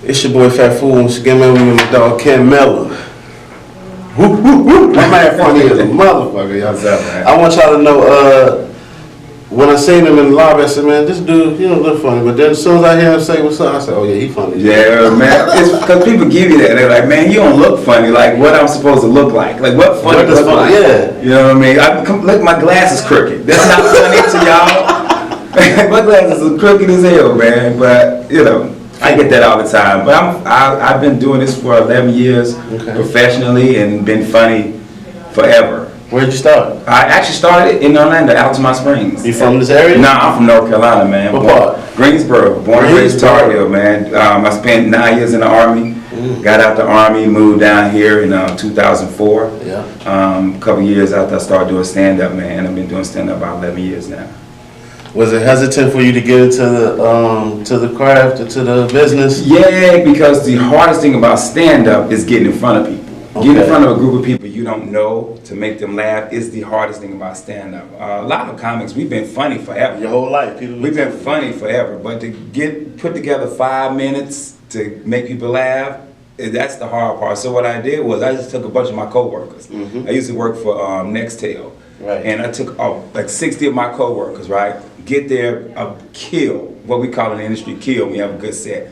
It's your boy Fat Fool. Once again, man, we with my dog Ken Miller. Whoop, whoop, whoop. My man funny as a motherfucker, y'all. What's up, man? I want y'all to know, when I seen him in the lobby, I said, man, this dude, he don't look funny. But then as soon as I hear him say what's up, I said, oh yeah, he funny. Yeah, man. It's because people give you that. They're like, man, you don't look funny. Like, what I'm supposed to look like? Like, what funny What does look funny? like? Yeah. You know what I mean? Look, my glass is crooked. That's not funny to y'all. My glasses are crooked as hell, man. But you know, I get that all the time. But I've been doing this for 11 years professionally and been funny forever. Where'd you start? I actually started in Orlando, Altamont Springs. You from this area? Nah, I'm from North Carolina, man. What part? Greensboro. Born and raised Tar Heel, man. I spent 9 years in the Army. Got out the Army, moved down here in 2004. Yeah. A couple years after I started doing stand-up, man. I've been doing stand-up about 11 years now. Was it hesitant for you to get into the craft or to the business? Yeah, because the hardest thing about stand-up is getting in front of people. Getting in front of a group of people you don't know to make them laugh is the hardest thing about stand-up. A lot of comics, we've been funny forever. Your whole life, people. We've been funny forever, but to put together 5 minutes to make people laugh, that's the hard part. So what I did was I just took a bunch of my coworkers. I used to work for Nextel, right? And I took like 60 of my coworkers, right? Get there, kill, what we call in the industry kill. We have a good set.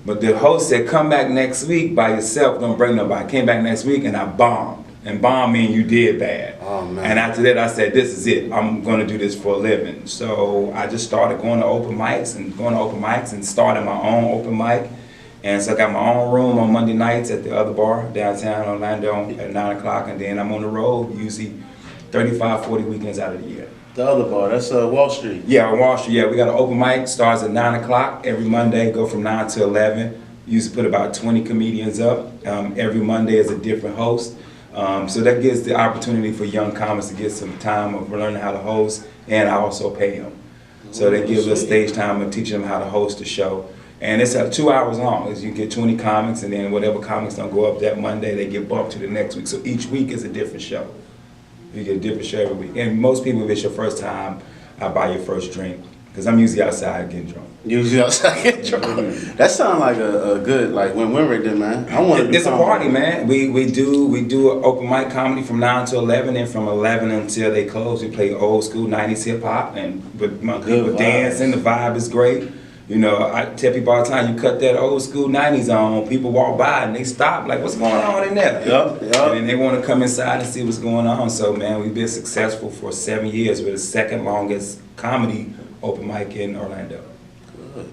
But the host said, come back next week by yourself, don't bring nobody. Came back next week and I bombed. And bomb means you did bad. Oh, man. And after that I said, this is it. I'm gonna do this for a living. So I just started going to open mics and started my own open mic. And so I got my own room on Monday nights at the other bar downtown Orlando at 9 o'clock. And then I'm on the road usually 35, 40 weekends out of the year. The other bar, that's Wall Street. Yeah, on Wall Street, yeah. We got an open mic, starts at 9 o'clock every Monday, go from 9 to 11. Used to put about 20 comedians up. Every Monday is a different host. So that gives the opportunity for young comics to get some time of learning how to host, and I also pay them. So they give us stage time of teaching them how to host the show. And it's 2 hours long. As you get 20 comics, and then whatever comics don't go up that Monday, they get bumped to the next week. So each week is a different show. You get a different show every week. And most people, if it's your first time, I buy your first drink. Because I'm usually outside getting drunk. Usually outside getting drunk. That sounds like a good, like win-win right there, man. I want to. It's a party, man. We do an open mic comedy from 9 to 11, and from 11 until they close, we play old school 90s hip hop, and with my people dancing. The vibe is great. You know, I tell people all the time, you cut that old school 90s on, people walk by and they stop, like, what's going on in there? Yep. And then they want to come inside and see what's going on. So, man, we've been successful for 7 years. We're the second longest comedy open mic in Orlando. Good.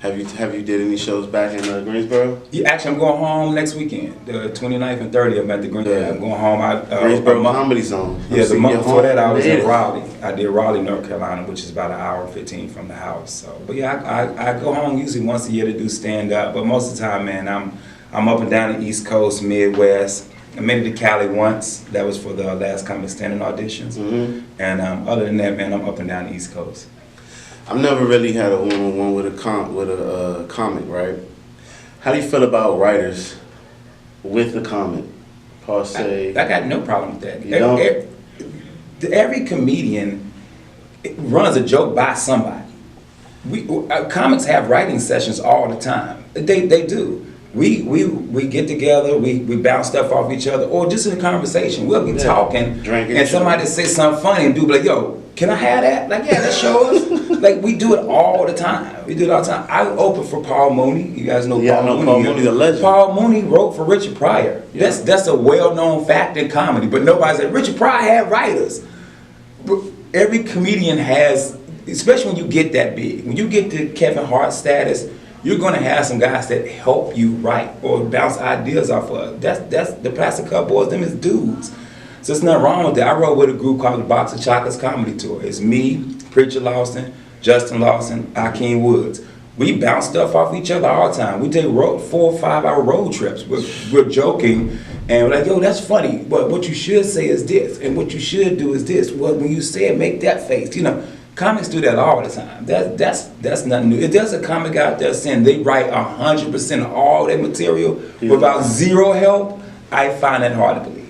Have you did any shows back in Greensboro? Yeah, actually, I'm going home next weekend, the 29th and 30th. I'm at the Greensboro. Yeah. I'm going home. Greensboro Comedy Zone. Yeah, the month before that, I was in Raleigh. I did Raleigh, North Carolina, which is about an hour and 15 from the house. So, but yeah, I go home usually once a year to do stand up. But most of the time, man, I'm up and down the East Coast, Midwest. I made it to Cali once. That was for the Last Comic Standing auditions. And other than that, man, I'm up and down the East Coast. I've never really had a one-on-one with a comic, right? How do you feel about writers with the comic, per se? I got no problem with that. You don't? Every comedian runs a joke by somebody. Comics have writing sessions all the time. They do. We get together, we bounce stuff off each other, or just in a conversation. We'll be talking, drinking, and somebody say something funny and do like, yo, can I have that? Like, yeah, that shows. Like, we do it all the time. We do it all the time. I open for Paul Mooney. You guys know Paul Mooney. Paul Mooney, the legend. Paul Mooney wrote for Richard Pryor. Yeah. That's a well-known fact in comedy, but nobody said Richard Pryor had writers. Every comedian has, especially when you get that big, when you get to Kevin Hart status, you're going to have some guys that help you write or bounce ideas off of. That's the Plastic Cup Boys. Them is dudes. So there's nothing wrong with that. I wrote with a group called the Box of Chocolates Comedy Tour. It's me, Preacher Lawson, Justin Lawson, Akeem Woods. We bounce stuff off each other all the time. We take 4 or 5 hour road trips. We're joking and we're like, yo, that's funny. But what you should say is this, and what you should do is this. Well, when you say it, make that face. You know, comics do that all the time. That's nothing new. If there's a comic out there saying they write 100% of all their material without zero help, I find that hard to believe.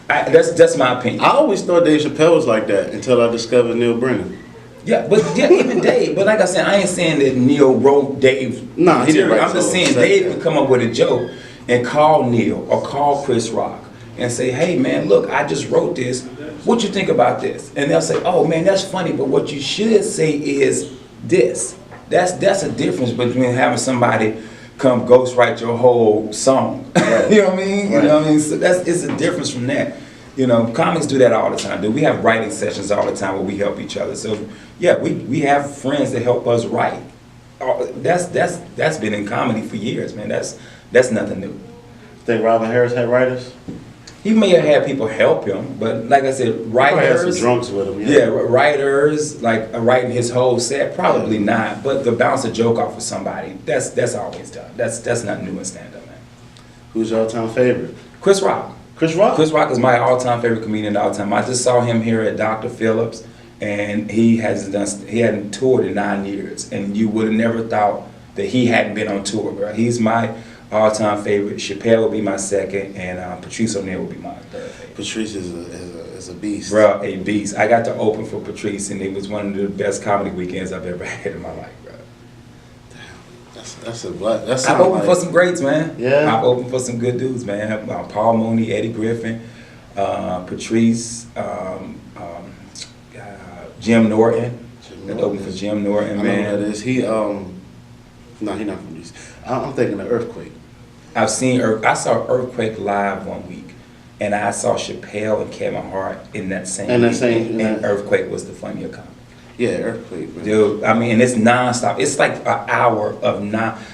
That's my opinion. I always thought Dave Chappelle was like that until I discovered Neil Brennan. Yeah, but yeah, even Dave. But like I said, I ain't saying that Neil wrote Dave. Nah, he didn't write I'm just songs. saying Dave could come up with a joke and call Neil or call Chris Rock and say, "Hey man, look, I just wrote this. What you think about this?" And they'll say, "Oh man, that's funny, but what you should say is this." That's a difference between having somebody come ghostwrite your whole song. Right. You know what I mean? Right. You know what I mean? So it's a difference from that. You know, comics do that all the time. Dude, we have writing sessions all the time where we help each other. So yeah, we have friends that help us write. That's been in comedy for years, man. That's nothing new. Think Robin Harris had writers? He may have had people help him, but like I said, He probably had some writers. drunks with him. Yeah, writers like writing his whole set, probably Yeah. not. But to bounce a joke off of somebody, that's always done. That's not new in stand up, man. Who's your all-time favorite? Chris Rock. Chris Rock? Chris Rock is my all-time favorite comedian of all time. I just saw him here at Dr. Phillips, and he hadn't toured in 9 years, and you would have never thought that he hadn't been on tour, bro. He's my all-time favorite. Chappelle would be my second, and Patrice O'Neal would be my third favorite. Patrice is a beast. Bro, a beast. I got to open for Patrice, and it was one of the best comedy weekends I've ever had in my life, bro. That's a black. That's I've opened for some greats, man. Yeah. I've opened for some good dudes, man. Paul Mooney, Eddie Griffin, Patrice, Jim Norton. That opened for Jim Norton, I man. know who that is. He no, he not from these. I'm thinking of Earthquake. I saw Earthquake live one week, and I saw Chappelle and Kevin Hart in that same. In that week, same- and Earthquake was the funnier comedy. Yeah, Earthquake. Man. Dude, I mean, and it's nonstop. It's like an hour of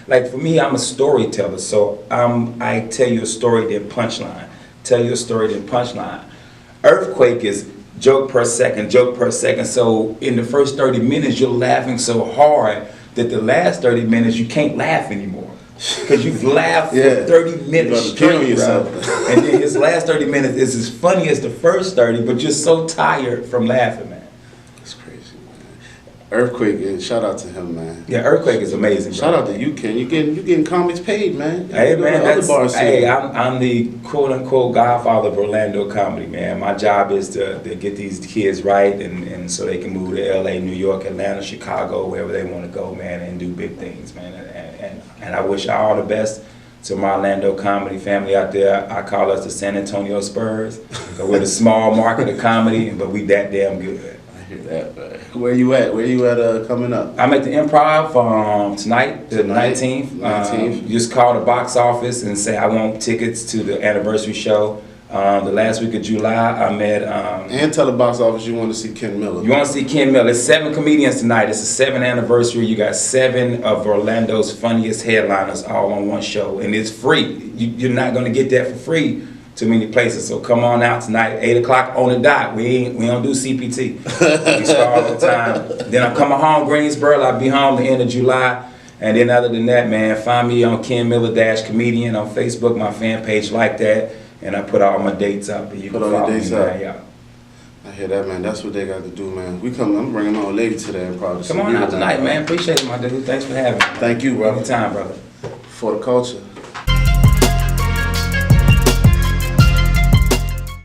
like for me, I'm a storyteller, so I tell you a story then punchline. Tell you a story then punchline. Earthquake is joke per second, joke per second. So in the first 30 minutes, you're laughing so hard that the last 30 minutes you can't laugh anymore. Because you've laughed for Yeah. 30 minutes You gotta kill straight, yourself. bro. And then his last 30 minutes is as funny as the first 30, but you're so tired from laughing, man. That's crazy, man. Earthquake. Shout out to him, man. Yeah, Earthquake is amazing, bro. Shout out to you, Ken. You getting comics paid, man. Hey You go man, to other that's, bars hey, too. I'm the quote unquote godfather of Orlando comedy, man. My job is to get these kids right and so they can move to LA, New York, Atlanta, Chicago, wherever they want to go, man, and do big things, man. And I wish all the best to my Orlando comedy family out there. I call us the San Antonio Spurs. 'Cause we're the small market of comedy, but we that damn good. I hear that, man. Where you at coming up? I'm at the Improv tonight, the Tonight, 19th. 19th. Just call the box office and say I want tickets to the anniversary show. The last week of July, I'm at. And tell the box office you want to see Ken Miller. You want to see Ken Miller? There's 7 comedians tonight. It's the 7th anniversary. You got 7 of Orlando's funniest headliners all on one show, and it's free. You're not going to get that for free too many places. So come on out tonight, 8 o'clock on the dot. We don't do CPT. We start all the time. Then I'm coming home, Greensboro. I'll be home the end of July. And then other than that, man, find me on Ken Miller Comedian on Facebook, my fan page like that. And I put all my dates up. And you Put can all your follow me, dates man. up. Yeah. I hear that, man. That's what they got to do, man. I'm bringing my old lady to the Improv. Come on out tonight, man. Appreciate it, my dude. Thanks for having me. Thank you, brother. Anytime, brother. For the culture.